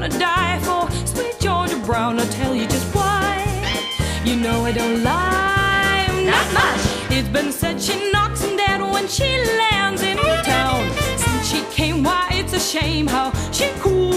gonna die for sweet Georgia Brown. I'll tell you just why. You know I don't lie, not much. It's been said she knocks him dead when she lands in town. Since she came, why it's a shame how she cool